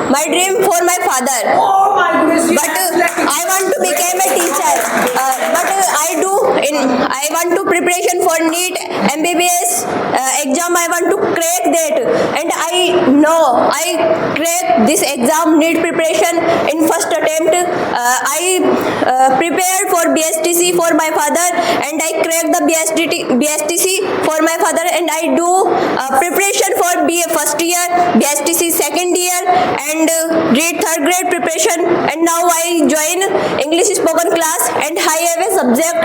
my dream for my father. Oh my goodness. But I want to become a teacher. I want to preparation for NEET MBBS exam. I want to crack that, and I know I crack this exam NEET preparation in first attempt. I prepared for BSTC for my father, and I cracked the BSTC for my father, and I do preparation for BA first year, BSTC second year, and read third grade preparation, and now I join English spoken class, and I have a subject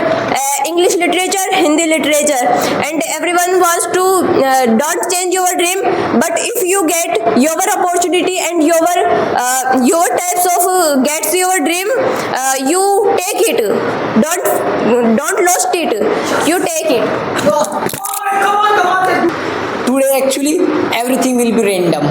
English literature, Hindi literature, and everyone wants to don't change your dream, but if you get your opportunity and your types of gets your dream, you take it. Don't lost it. You take it. Oh, come on. Today actually everything will be random.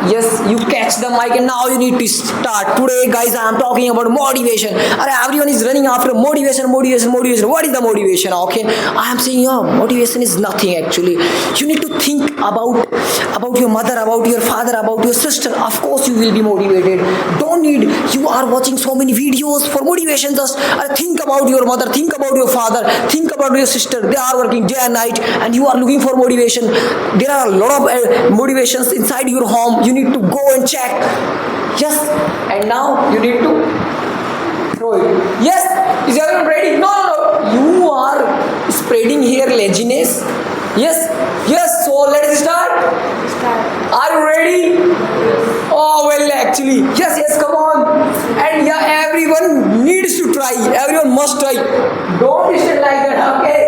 Yes, you catch the mic and now you need to start. Today, guys, I am talking about motivation. Everyone is running after motivation. What is the motivation? Okay, I am saying, motivation is nothing actually. You need to think about your mother, about your father, about your sister. Of course, you will be motivated. Don't need. You are watching so many videos for motivation. Just think about your mother, think about your father, think about your sister. They are working day and night, and you are looking for motivation. There are a lot of motivations inside your home. You need to go and check. Yes, and now you need to throw it. Yes, is everyone ready? No. You are spreading here laziness. Yes. So let's start. Are you ready? Oh well, actually, yes. Come on. And yeah, everyone needs to try. Everyone must try. Don't stand like that. Okay.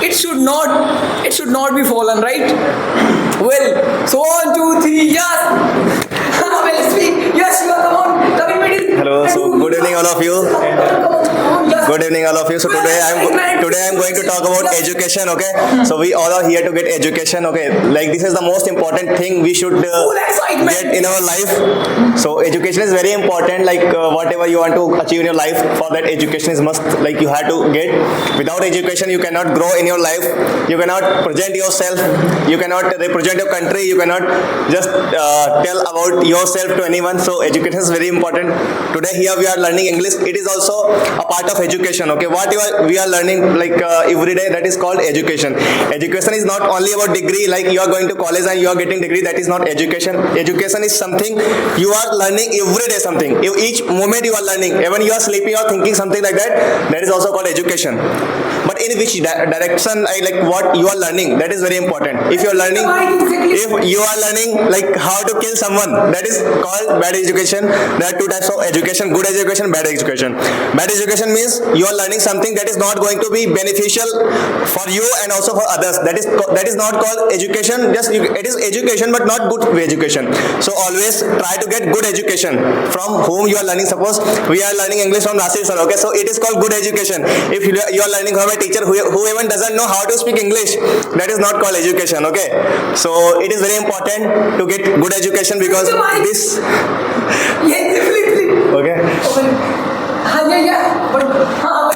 It should not be fallen, right? Well, so 1, 2, 3, yes. Well, speak. Yes, you are. Come on. Come in middle. Hello. So good evening, all of you. Good evening, all of you. So today I'm going to talk about education. Okay. So we all are here to get education. Okay. Like this is the most important thing we should get in our life. So education is very important. Like whatever you want to achieve in your life, for that education is must. Like you have to get. Without education, you cannot grow in your life. You cannot present yourself. You cannot represent your country. You cannot just tell about yourself to anyone. So education is very important. Today here we are learning English. It is also a part of education. Okay, we are learning like every day, that is called education. Education is not only about degree, like you are going to college and you are getting degree. That is not education. Education is something you are learning every day. Something each moment you are learning. Even you are sleeping or thinking something like that. That is also called education. But in which direction, like what you are learning, that is very important. If you are learning like how to kill someone, that is called bad education. There are two types of education: good education, bad education. Bad education means you are learning something that is not going to be beneficial for you and also for others. That is not called education. It is education, but not good education. So always try to get good education from whom you are learning. Suppose we are learning English from Nasir sir. Okay, so it is called good education. If you are learning from a teacher who even doesn't know how to speak English, that is not called education. Okay, so it is very important to get good education because this. Okay. Yeah. But, come on.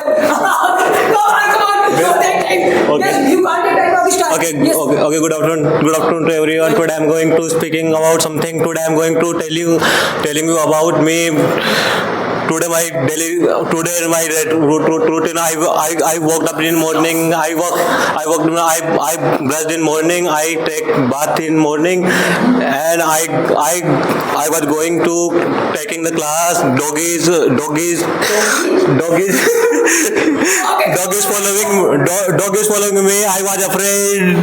Yes, you can't get time of start. Okay, Yes. okay. Good afternoon to everyone. Today I'm going to speaking about something. Today I'm going to telling you about me. Today my routine. I woke up in morning. I brushed in morning. I take bath in morning, and I was going to taking the class. Doggies. Dog is following me. I was afraid.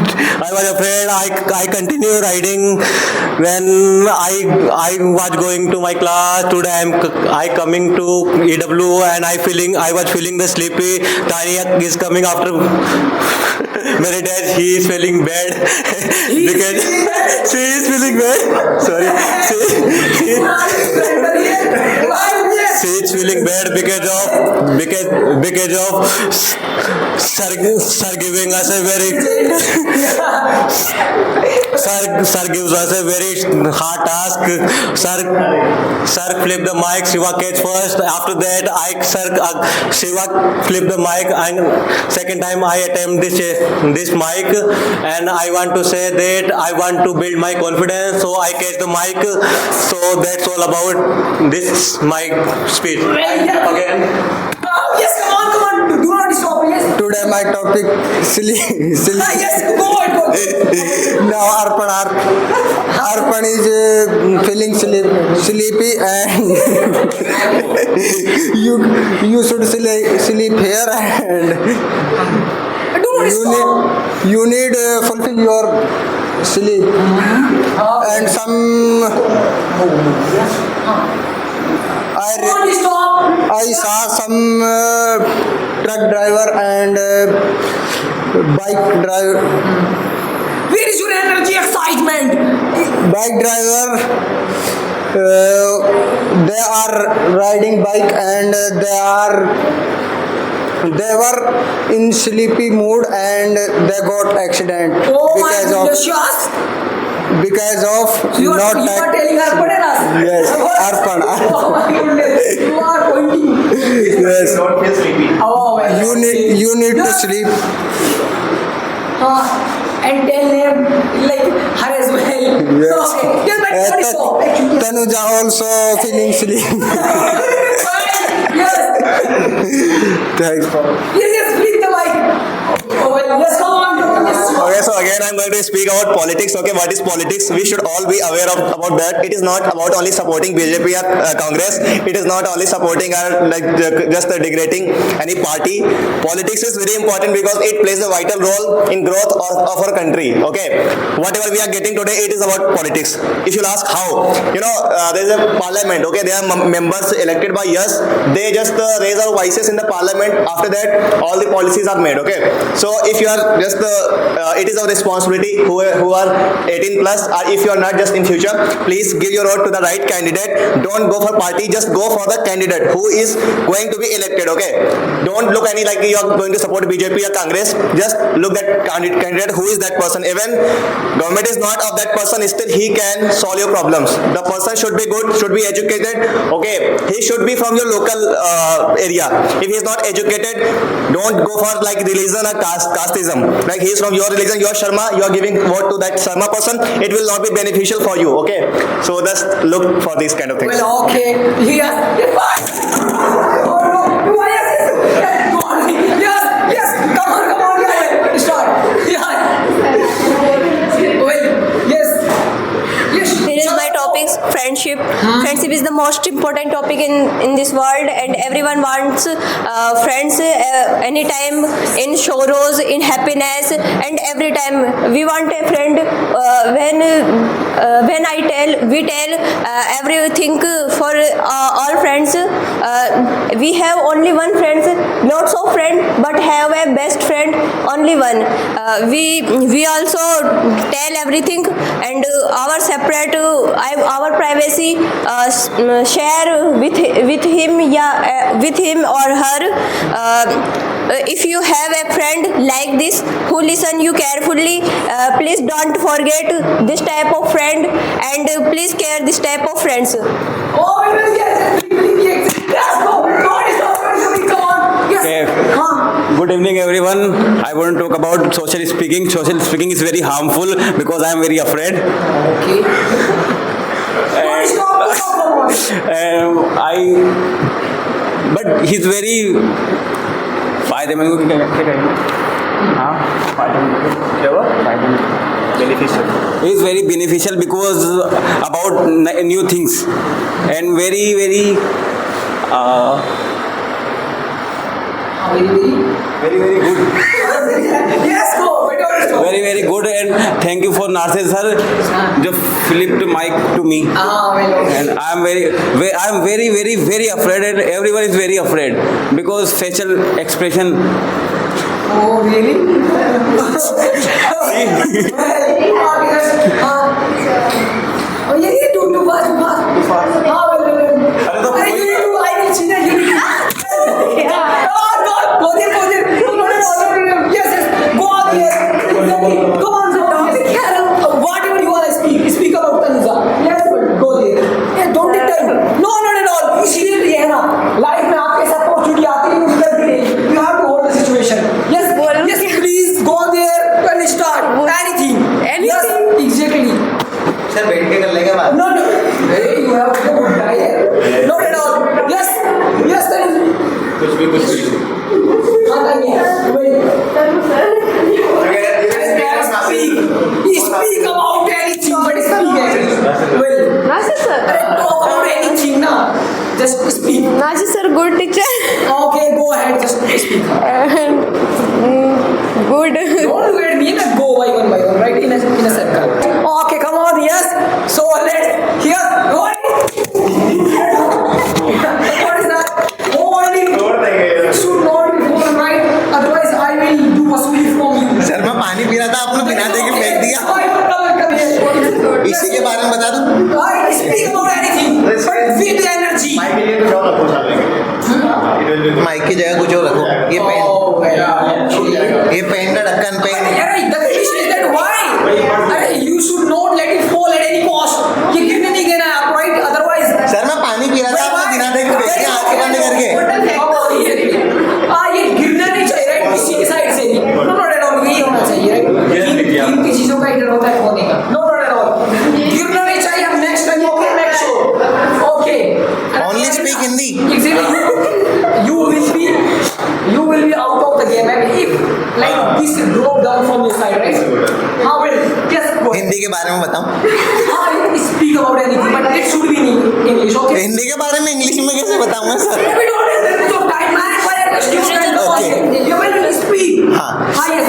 I continue riding. When I was going to my class today, I coming to EW and I was feeling the sleepy. Tanya is coming after my dad. He is feeling bad because she is feeling bad. Sorry. She is feeling bad because of sir giving us a very sir gives us a very hard task. Sir flip the mic. Shiva catch first. After that, Shiva flip the mic, and second time I attempt this mic, and I want to say that I want to build my confidence, so I catch the mic. So that's all about this mic speech. Again. Yes, come on. Do not stop. Yes. Today my topic silly. Yes, go on. Now Arpan is feeling sleepy and you should sleep here and you need fulfill your sleep and some I saw some truck driver and bike driver. Where is your energy, excitement? Bike driver, they are riding bike and they were in sleepy mood and they got accident because of You not are telling Arpan and us. Yes, Arpan. Oh my goodness. You are pointing. Yes, Don't feel sleepy. Oh my you need to sleep. And tell them like her as well. Yes. Okay. Yes, but sorry, so actually. Tanuja also feeling sleep. Yes. Thanks for. Yes, please the mic. Oh, well, yes, come on. Yes. Okay, so again I'm going to speak about politics. Okay, what is politics? We should all be aware about that. It is not about only supporting BJP or Congress. It is not only supporting or just degrading any party. Politics is very important because it plays a vital role in growth of our country. Okay, whatever we are getting today, it is about politics. If you'll ask how, there is a parliament. Okay, there are members elected by us. They just raise our voices in the parliament. After that, all the policies are made. Okay, so if you are just it is our responsibility who are 18 plus, or if you are not, just in future, please give your vote to the right candidate. Don't go for party, just go for the candidate who is going to be elected. Okay, don't look any like you are going to support BJP or Congress. Just look that candidate who is that person. Even government is not of that person, still he can solve your problems. The person should be good, should be educated. Okay, he should be from your local area. If he is not educated, don't go for like religion or casteism. Like he is from your religion, you are Sharma, you are giving vote to that Sharma person, it will not be beneficial for you. Okay, so just look for these kind of things. Well, okay. Yes. Yes. Oh no. Yes. Go on. Yes. Come on. Yeah. Start. Yeah. Well, yes. Here is my topics: friendship. Friendship is the most important topic in this world, and everyone wants friends anytime, in sorrows, in happiness, and every time we want a friend. When we tell everything for all friends. We have only one friend, lots of friend, but have a best friend only one. We also tell everything, and our separate our privacy share with him, with him or her. If you have a friend like this who listen you carefully, please don't forget this type of friend, and please care this type of friends. Oh, yes. Yes. Go. Come on. Yes. Okay. Good evening, everyone. I want to talk about social speaking. Social speaking is very harmful because I am very afraid. Okay. But he's very Beneficial. He is very beneficial because about new things and very Very good. Yes, go. very good, and thank you for Narses sir just flipped mic to me. And I am very afraid, and everyone is very afraid because facial expression. Oh, really? Oh, yeah, too fast. I Speak about anything, but speak. Well, Nasir sir. talk about anything, na. Just speak. Nasir sir, good teacher. Okay, go ahead. Just speak. And good. Don't look at me. Let's go by one, right? In a circle. Okay, come on. Yes. So let's here. What is that? Holding. Should not be fallen, right? Otherwise, I will do wasuli from you. Sir मैं पानी P रहा था आपने बिना देखे फेंक दिया इसी के बारे में बता दूं Speak about anything, but with energy. Mic की जगह कुछ और रखो ये पेन Oh, yeah. ये पेन का ढक्कन pen Arey, the condition is that why? Arey, you should not let it fall at any cost. ये गिरने नहीं देना है आप, right? Otherwise, सर मैं पानी पी रहा था आपने बिना देखे फेंक दिया आंखें बंद करके ये गिरना नहीं चाहिए, right? किसी की साइड से नहीं. No, not at all. यही होना चाहिए, right? कीमती चीजों का ही डर होता है खोने का. No, not at all. गिरना नहीं चाहिए. हम next time okay, make sure. Okay. Only speak Hindi. Exactly. You will be out of the game. And if like this drop down from your side, right? How will yes go. Hindi के बारे में बताऊं Speak about anything, but it should be in English, okay? Hindi के बारे में English में कैसे बताऊंगा sir We don't have that much of time, man. Why are you still Okay. You will speak. हाँ. Yes.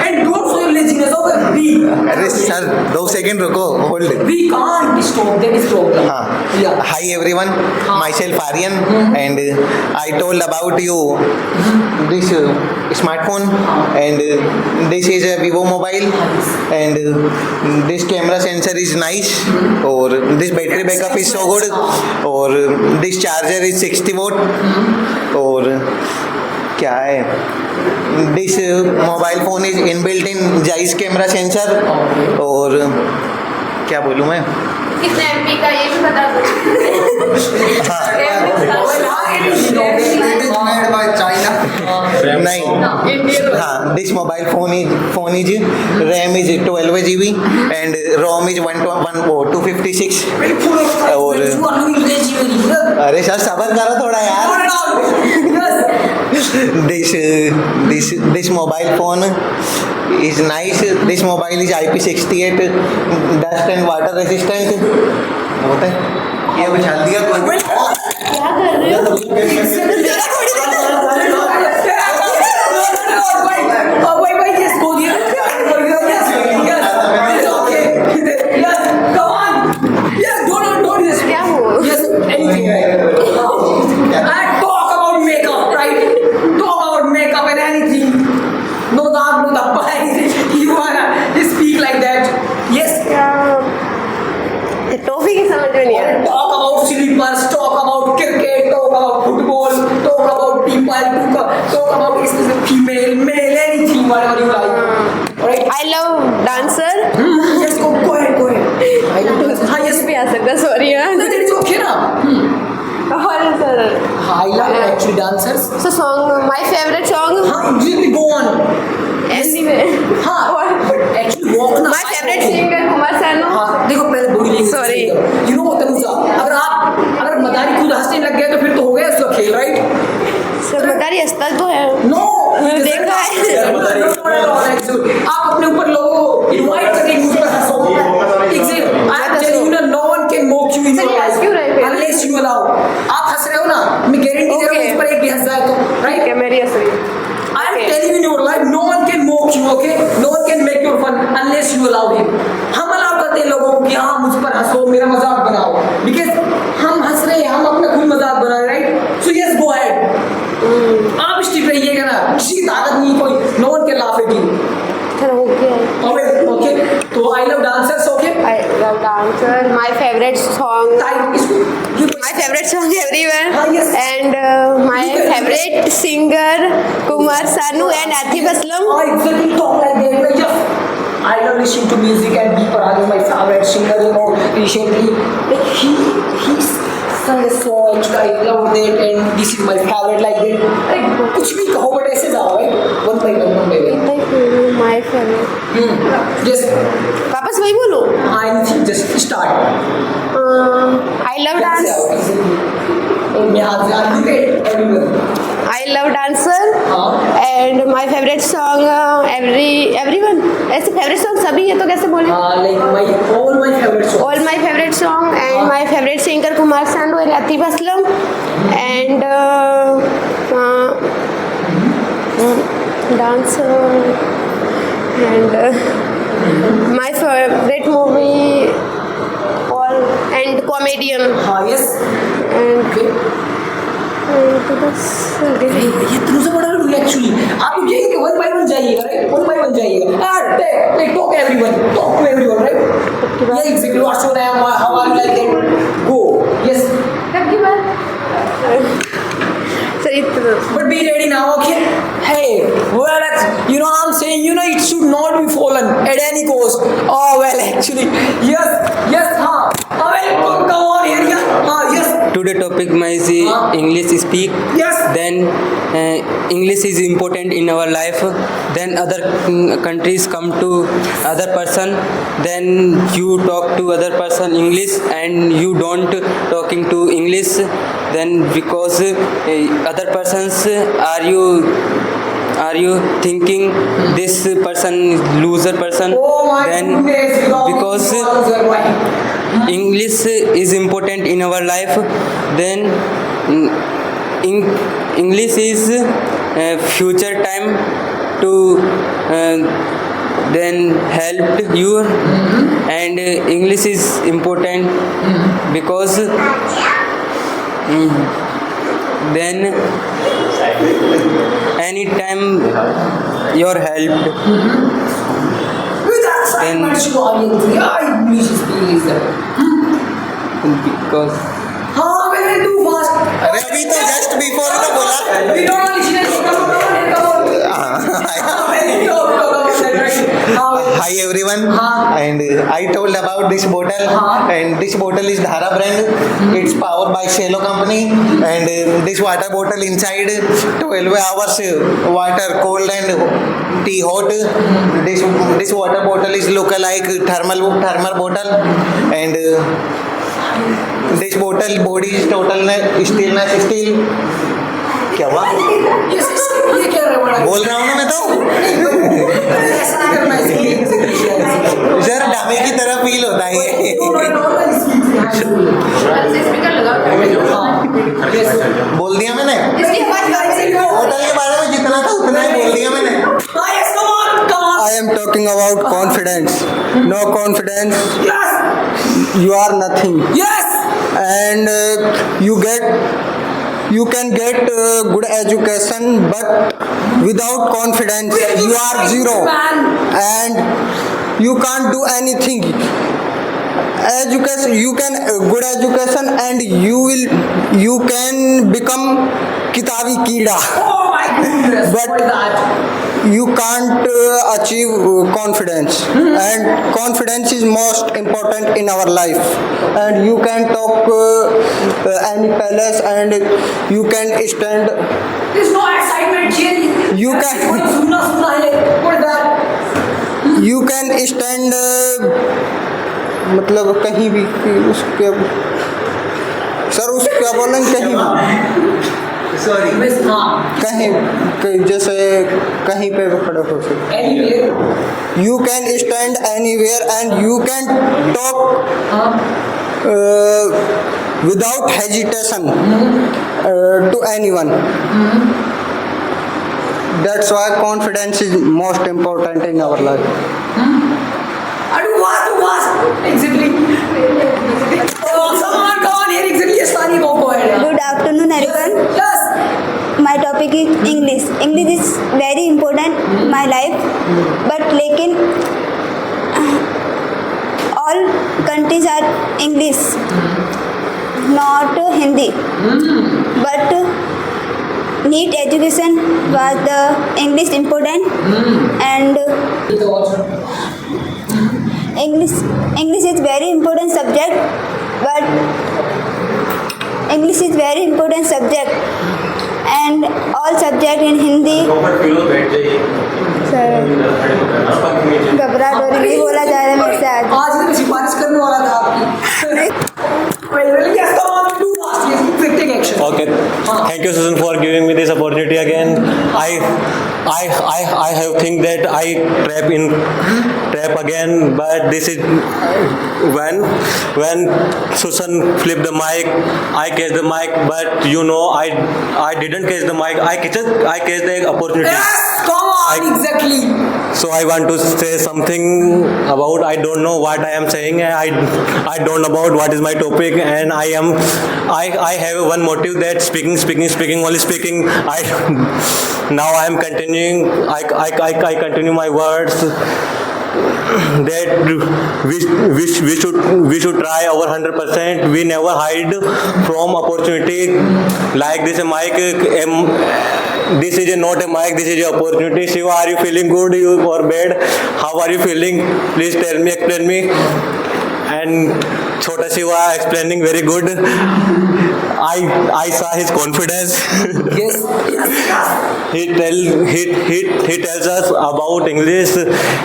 And don't show your laziness, okay? अरे sir 2 second रुको hold We can't stop. That is problem. Yeah. Hi everyone, myself Aryan, and I told about you this smartphone, and this is a Vivo mobile, and this camera sensor is nice, or this battery backup is so good, or this charger is 60 watt, और क्या है this mobile phone is inbuilt in Zeiss camera sensor और क्या बोलूँ मैं कितने MP का ये भी बता दो. नहीं हाँ this mobile phone is RAM is 12 GB and ROM is 256 और अरे सर सबर करो थोड़ा यार this mobile phone is nice. This mobile is IP68 dust and water resistant. होता है ये बिछा दिया कोई टॉफी की समझ में नहीं आ रहा. Talk about slippers, talk about cricket, talk about football, talk about people, talk about female, male, anything, whatever you like. Alright? I love dancer. Yes, go ahead. I love dancer. हाँ, yes. भी आ सकता, sorry यार. No, that is okay ना. और sir I love actually dancers. so song, my favorite song. हाँ, really go on. Anyway. हाँ, but actually walk ना. My favorite singer Kumar Sanu. हाँ, देखो पहले बोली नहीं. Sorry. You know Tanuja. अगर मदारी खुद हंसने लग गया तो फिर तो हो गया उसका खेल, right? सर मदारी हंसता तो है. No. देखा है. आप अपने ऊपर लोगों को इनवाइट करके मुझ पर हंसो. I'm telling you ना, no one can mock you in sir, your ये हंस life क्यों रहे फिर? unless you allow. आप हंस रहे हो ना, मैं गारंटी दे रहा हूँ Okay. मुझ पर एक भी हंस जाए तो, right? ठीक है मेरी हंस रही है. I'm telling you in your life, no one can mock you, okay? No one can make your fun unless you allow him. हम allow करते हैं लोगों को कि हाँ मुझ पर हंसो, मेरा मजाक बनाओ. Because हम हंस रहे हैं, हम अपना खुद मजाक बना रहे हैं, right? So yes, go ahead. आप स्टिक रहिएगा ना, किसी की ताकत नहीं कोई. No one can laugh at you. Sir हो गया. Okay. तो I love dancers, okay? I love dancer. My favorite song. My favorite song everywhere. Yes. And my favorite singer Kumar Sanu and Atif Aslam. I exactly talk like that. Like, yes. I love listening to music and Deepak is my favorite singer, you know, recently. Like he sung a song, I loved it and this is my favorite like that. Like कुछ भी कहो but ऐसे जाओ, right? One by one. My favorite. Just वापस वही बोलो. anything, just start. I love dance. मैं हाथ से look at love dancer and my favorite song everyone ऐसे favorite song सभी है तो कैसे बोले all my favorite songs. all my favorite song and my favorite singer Kumar Sandu and Atif Aslam and dancer and my favorite movie all and comedian Yes. and बस ये तुमसे बड़ा रूल एक्चुअली आप यही वन बाय वन जाइएगा right one by one जाइएगा take talk everyone talk to everyone right yeah exactly what's your name how are you like that go yes so इतना but be ready now okay hey well you know I'm saying you know it should not be fallen at any cost oh well actually yes well come on here yeah yes Today topic my is English speak. Yes. Then English is important in our life. Then other countries come to other person. Then you talk to other person English and you don't talking to English. Then because other persons are you thinking this person is loser person? oh my Then goodness because English is important in our life. Then English is future time to then help you and English is important because then anytime your help then English is because हाँ मैंने too fast अरे अभी तो just before तो बोला we don't want Hi everyone, and I told about this bottle, and this bottle is Dhara brand. It's powered by Cello company, and this water bottle inside 12 hours water, cold and tea hot. This water bottle is look like thermal bottle, and this bottle body is total stainless steel. क्या हुआ? ये क्या रहा है बोल रहा हूँ ना मैं तो सर डामे की तरह फील होता है ये बोल दिया मैंने होटल के बारे में जितना था उतना ही बोल दिया मैंने I am talking about confidence. No confidence, you are nothing. yes And you can get good education, but without confidence you are zero, and you can't do anything. Education, you can good education, and you can become kitabi keeda, oh my goodness but what is that you can't achieve confidence, and confidence is most important in our life. And you can talk any palace, and you can stand, there's no excitement here You can- सुनना है what is that you can stand मतलब कहीं भी उसके sir उस क्या बोलेंगे कहीं भी सॉरी मिस हाँ कहीं जैसे कहीं पे भी खड़े हो सकते. anyway You can stand anywhere, and you can talk without hesitation to anyone. That's why confidence is most important in our life. exactly come on here exactly yes Tani go ahead Good afternoon, everyone. yes My topic is English. English is very important in my life, but लेकिन all countries are English, not Hindi. But NEET education was the English important, and English is very important subject, but English is very important subject, and all subject in Hindi. Sir घबराहट हो रही है, बोला जा रहा है मेरे से आज. आज मैं सिफारिश करने वाला था आपकी well yes come on do fast yes take action Okay. Thank you, Susan, for giving me this opportunity again. I have think that I trap again, but this is when Susan flipped the mic, I catch the mic, but I didn't catch the mic. I catch the opportunity. Yes, come on, exactly. So I want to say something about I don't know what I am saying. I don't know about what is my topic, and I have one motive that speaking, only speaking. Now I am continuing. I continue my words that we should try our 100%. We never hide from opportunity like this mic. This is not a mic, this is an opportunity. Shiva, are you feeling good or bad? How are you feeling? Please tell me, explain me. And Chota Shiva explaining very good. I saw his confidence. Yes. He tells us about English.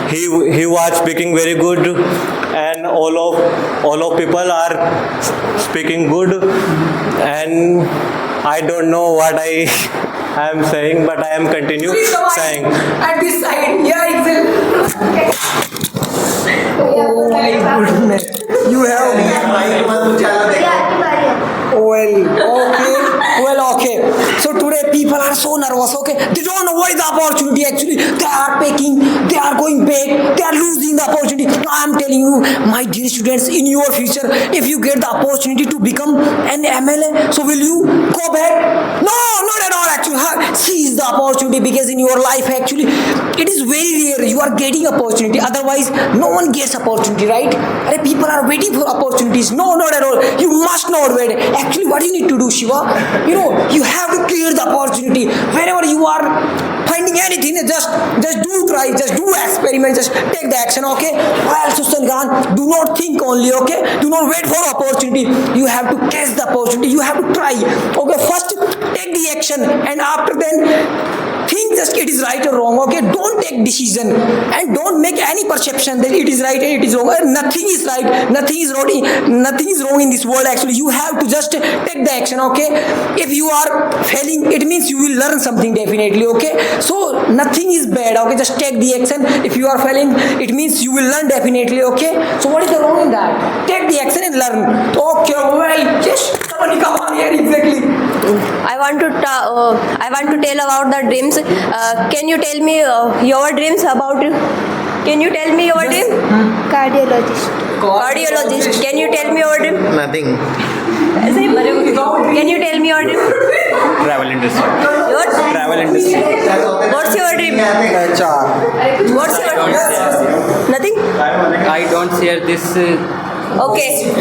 He was speaking very good, and all of people are speaking good. And I don't know what I am saying, but I am continue saying. At this side, yeah, exactly. Oh my goodness. You have okay. So today people are so nervous, okay? They don't know what is the opportunity actually. They are packing, they are going back, they are losing the opportunity. I am telling you, my dear students, in your future, if you get the opportunity to become an MLA, so will you go back? No, not at all actually. Seize the opportunity, because in your life actually, it is very rare you are getting opportunity. Otherwise, no one gets opportunity, right? People are waiting for opportunities. No, not at all. You must not wait. Actually, what you need to do, Shiva, you have to clear the opportunity. Wherever you are finding anything, just do try, just do experiment, just take the action, okay? Well, Susan Khan, do not think only, okay? Do not wait for opportunity. You have to catch the opportunity. You have to try. Okay, first take the action, and after then think just it is right or wrong, okay? Don't take decision and don't make any perception that it is right and it is wrong. Nothing is right, nothing is wrong in this world actually. You have to just take the action, okay? If you are failing, it means you will learn something definitely, okay? So nothing is bad, okay? Just take the action. If you are failing, it means you will learn definitely, okay? So what is the wrong in that? Take the action and learn. Okay, well, yes, come on here, exactly. I want to tell about the dreams. Can you tell me your dreams about? Can you tell me your dream? Cardiologist. Cardiologist. Can you tell me your dream? Nothing. Can you tell me your dream? Travel industry. Your Travel industry. What's your dream? HR. What's your dream? Nothing. I don't share this. Okay.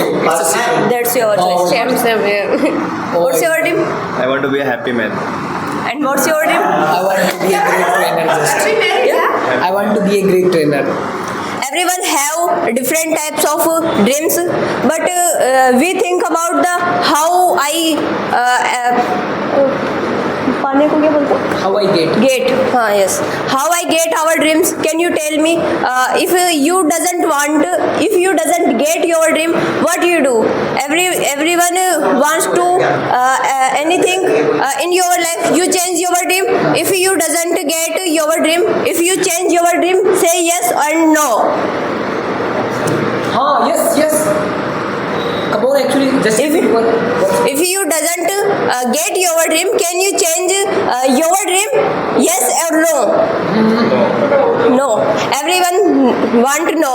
That's your choice. What's your dream? I want to be a happy man. And what's your dream? I want to be a great trainer. I want to be a great trainer. Everyone have different types of dreams, but we think about the how I get. Yes. How I get our dreams. Can you tell me if you doesn't get your dream, what you do? Everyone wants to anything in your life. You change your dream. If you doesn't get your dream, if you change your dream, say yes or no. Yes. Come on, actually, just If you doesn't get your dream, can you change your dream? Yes or no? No. Everyone want to know.